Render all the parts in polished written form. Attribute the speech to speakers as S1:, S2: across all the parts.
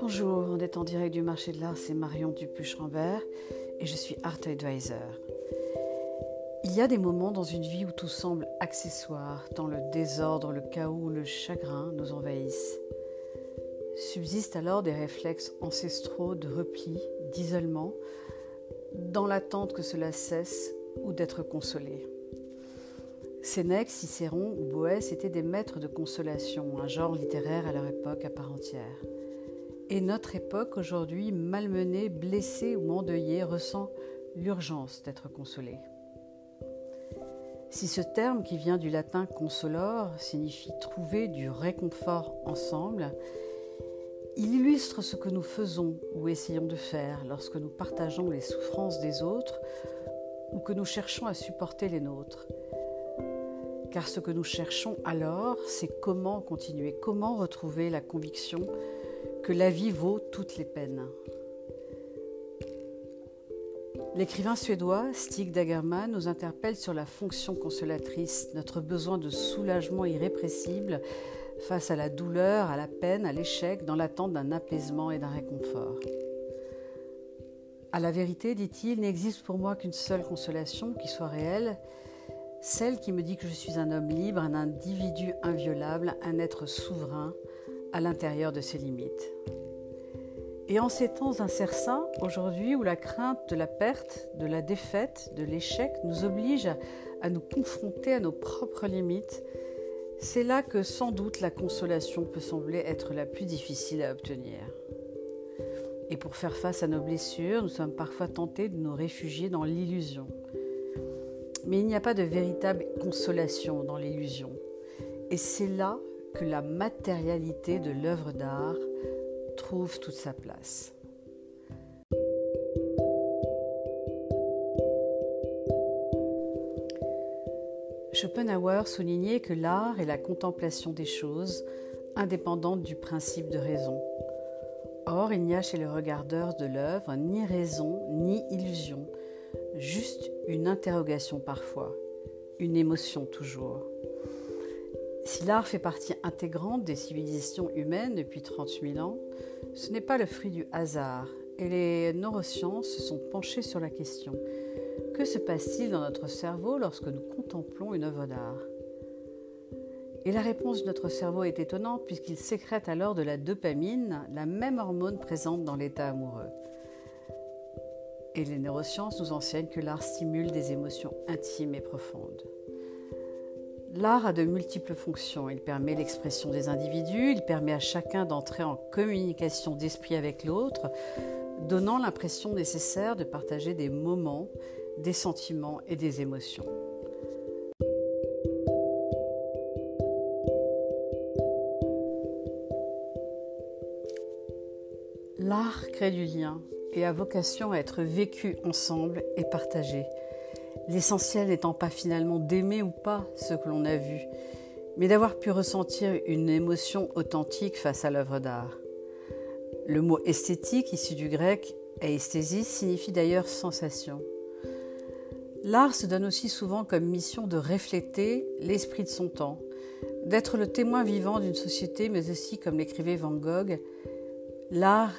S1: Bonjour, on est en direct du marché de l'art, c'est Marion Dupuche-Rambert et je suis Art Advisor. Il y a des moments dans une vie où tout semble accessoire, tant le désordre, le chaos ou le chagrin nous envahissent. Subsistent alors des réflexes ancestraux de repli, d'isolement, dans l'attente que cela cesse ou d'être consolé. Sénèque, Cicéron ou Boès étaient des maîtres de consolation, un genre littéraire à leur époque à part entière. Et notre époque, aujourd'hui, malmenée, blessée ou endeuillée, ressent l'urgence d'être consolée. Si ce terme, qui vient du latin consolor, signifie trouver du réconfort ensemble, il illustre ce que nous faisons ou essayons de faire lorsque nous partageons les souffrances des autres ou que nous cherchons à supporter les nôtres. Car ce que nous cherchons alors, c'est comment continuer, comment retrouver la conviction que la vie vaut toutes les peines. L'écrivain suédois Stig Dagerman nous interpelle sur la fonction consolatrice, notre besoin de soulagement irrépressible face à la douleur, à la peine, à l'échec, dans l'attente d'un apaisement et d'un réconfort. À la vérité, dit-il, il n'existe pour moi qu'une seule consolation qui soit réelle, celle qui me dit que je suis un homme libre, un individu inviolable, un être souverain à l'intérieur de ses limites. Et en ces temps incertains, aujourd'hui, où la crainte de la perte, de la défaite, de l'échec nous oblige à nous confronter à nos propres limites, c'est là que sans doute la consolation peut sembler être la plus difficile à obtenir. Et pour faire face à nos blessures, nous sommes parfois tentés de nous réfugier dans l'illusion. Mais il n'y a pas de véritable consolation dans l'illusion. Et c'est là que la matérialité de l'œuvre d'art trouve toute sa place. Schopenhauer soulignait que l'art est la contemplation des choses, indépendante du principe de raison. Or, il n'y a chez le regardeur de l'œuvre ni raison ni illusion, juste une interrogation parfois, une émotion toujours. Si l'art fait partie intégrante des civilisations humaines depuis 30 000 ans, ce n'est pas le fruit du hasard, et les neurosciences se sont penchées sur la question. Que se passe-t-il dans notre cerveau lorsque nous contemplons une œuvre d'art ? Et la réponse de notre cerveau est étonnante puisqu'il sécrète alors de la dopamine, la même hormone présente dans l'état amoureux. Et les neurosciences nous enseignent que l'art stimule des émotions intimes et profondes. L'art a de multiples fonctions. Il permet l'expression des individus, il permet à chacun d'entrer en communication d'esprit avec l'autre, donnant l'impression nécessaire de partager des moments, des sentiments et des émotions. L'art crée du lien et a vocation à être vécu ensemble et partagé. L'essentiel n'étant pas finalement d'aimer ou pas ce que l'on a vu, mais d'avoir pu ressentir une émotion authentique face à l'œuvre d'art. Le mot esthétique, issu du grec aesthésis, signifie d'ailleurs sensation. L'art se donne aussi souvent comme mission de refléter l'esprit de son temps, d'être le témoin vivant d'une société, mais aussi, comme l'écrivait Van Gogh, l'art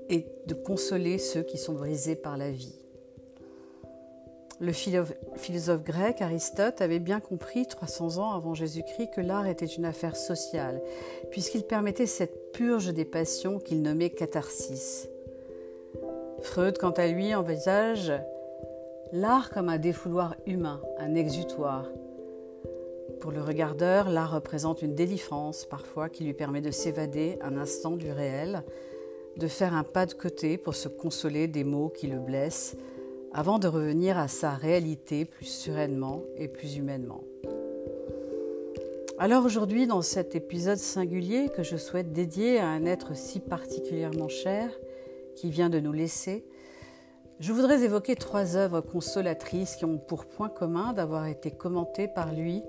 S1: est de consoler ceux qui sont brisés par la vie. Le philosophe grec Aristote avait bien compris 300 ans avant Jésus-Christ que l'art était une affaire sociale, puisqu'il permettait cette purge des passions qu'il nommait catharsis. Freud, quant à lui, envisage l'art comme un défouloir humain, un exutoire. Pour le regardeur, l'art représente une délivrance parfois qui lui permet de s'évader un instant du réel, de faire un pas de côté pour se consoler des maux qui le blessent, avant de revenir à sa réalité plus sereinement et plus humainement. Alors aujourd'hui, dans cet épisode singulier que je souhaite dédier à un être si particulièrement cher, qui vient de nous laisser, je voudrais évoquer 3 œuvres consolatrices qui ont pour point commun d'avoir été commentées par lui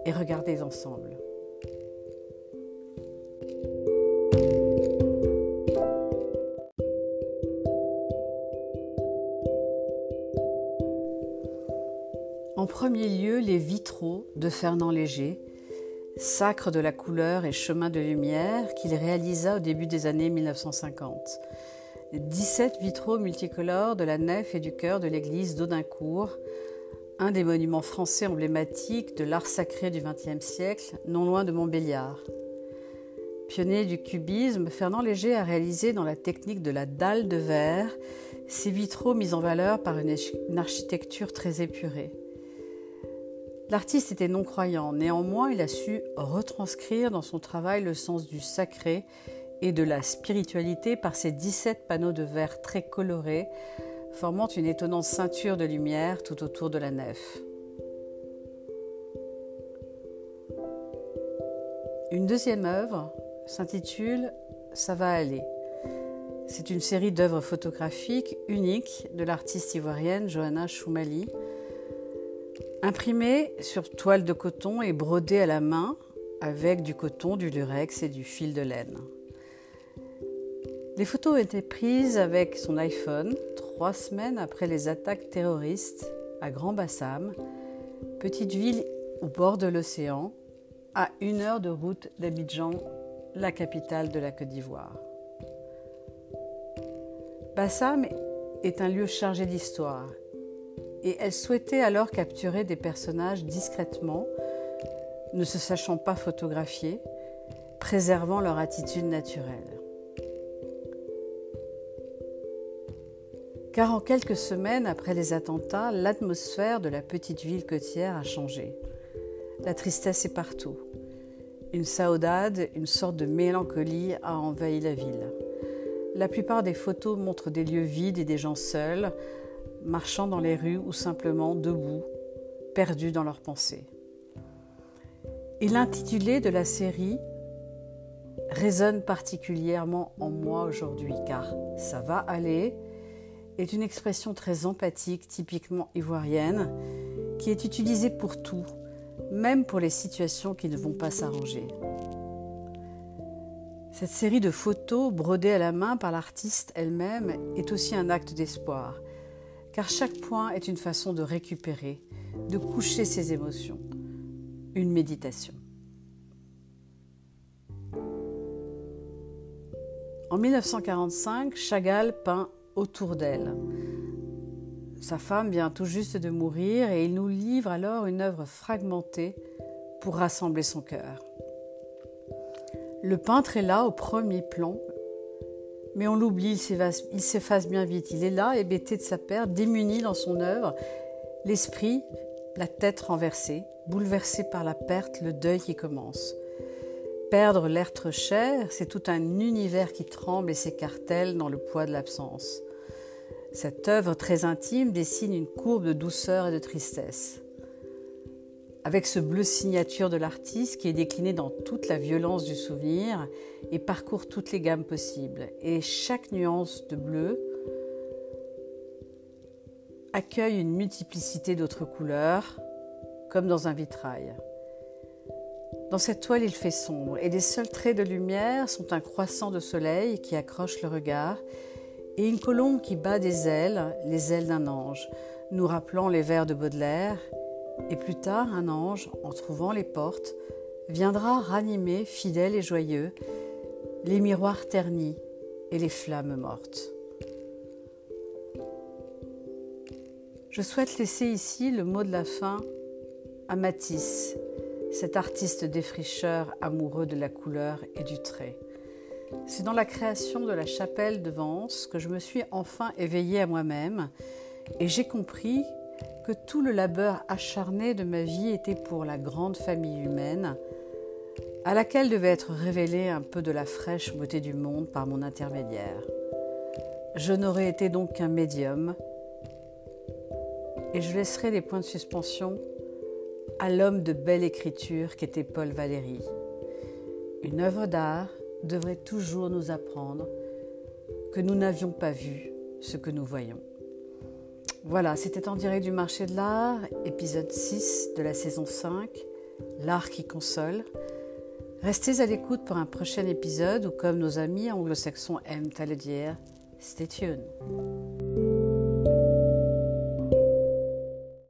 S1: et regardées ensemble. En premier lieu, les vitraux de Fernand Léger, Sacre de la couleur et chemin de lumière qu'il réalisa au début des années 1950. 17 vitraux multicolores de la nef et du chœur de l'église d'Audincourt, un des monuments français emblématiques de l'art sacré du XXe siècle, non loin de Montbéliard. Pionnier du cubisme, Fernand Léger a réalisé dans la technique de la dalle de verre ces vitraux mis en valeur par une architecture très épurée. L'artiste était non-croyant, néanmoins il a su retranscrire dans son travail le sens du sacré et de la spiritualité par ses 17 panneaux de verre très colorés, formant une étonnante ceinture de lumière tout autour de la nef. Une deuxième œuvre s'intitule « Ça va aller ». C'est une série d'œuvres photographiques uniques de l'artiste ivoirienne Johanna Choumali, imprimées sur toile de coton et brodées à la main avec du coton, du lurex et du fil de laine. Les photos ont été prises avec son iPhone 3 semaines après les attaques terroristes à Grand-Bassam, petite ville au bord de l'océan, à 1 heure de route d'Abidjan, la capitale de la Côte d'Ivoire. Bassam est un lieu chargé d'histoire et elle souhaitait alors capturer des personnages discrètement, ne se sachant pas photographier, préservant leur attitude naturelle. Car en quelques semaines après les attentats, l'atmosphère de la petite ville côtière a changé. La tristesse est partout. Une saudade, une sorte de mélancolie a envahi la ville. La plupart des photos montrent des lieux vides et des gens seuls, marchant dans les rues ou simplement debout, perdus dans leurs pensées. Et l'intitulé de la série résonne particulièrement en moi aujourd'hui, car « ça va aller » est une expression très empathique, typiquement ivoirienne, qui est utilisée pour tout, même pour les situations qui ne vont pas s'arranger. Cette série de photos brodées à la main par l'artiste elle-même est aussi un acte d'espoir, car chaque point est une façon de récupérer, de coucher ses émotions, une méditation. En 1945, Chagall peint Autour d'elle. Sa femme vient tout juste de mourir et il nous livre alors une œuvre fragmentée pour rassembler son cœur. Le peintre est là au premier plan, mais on l'oublie, il s'efface bien vite. Il est là, hébété de sa perte, démuni dans son œuvre, l'esprit, la tête renversée, bouleversé par la perte, le deuil qui commence. Perdre l'être cher, c'est tout un univers qui tremble et s'écartèle dans le poids de l'absence. Cette œuvre très intime dessine une courbe de douceur et de tristesse. Avec ce bleu signature de l'artiste qui est décliné dans toute la violence du souvenir et parcourt toutes les gammes possibles. Et chaque nuance de bleu accueille une multiplicité d'autres couleurs, comme dans un vitrail. Dans cette toile, il fait sombre et les seuls traits de lumière sont un croissant de soleil qui accroche le regard et une colombe qui bat des ailes, les ailes d'un ange, nous rappelant les vers de Baudelaire. Et plus tard, un ange, en trouvant les portes, viendra ranimer, fidèle et joyeux, les miroirs ternis et les flammes mortes. Je souhaite laisser ici le mot de la fin à Matisse, cet artiste défricheur amoureux de la couleur et du trait. C'est dans la création de la chapelle de Vence que je me suis enfin éveillée à moi-même et j'ai compris que tout le labeur acharné de ma vie était pour la grande famille humaine à laquelle devait être révélée un peu de la fraîche beauté du monde par mon intermédiaire. Je n'aurais été donc qu'un médium et je laisserai des points de suspension à l'homme de belle écriture qu'était Paul Valéry. Une œuvre d'art devrait toujours nous apprendre que nous n'avions pas vu ce que nous voyons. Voilà, c'était En direct du marché de l'art, épisode 6 de la saison 5, l'art qui console. Restez à l'écoute pour un prochain épisode ou comme nos amis anglo-saxons aiment à le dire, stay tuned.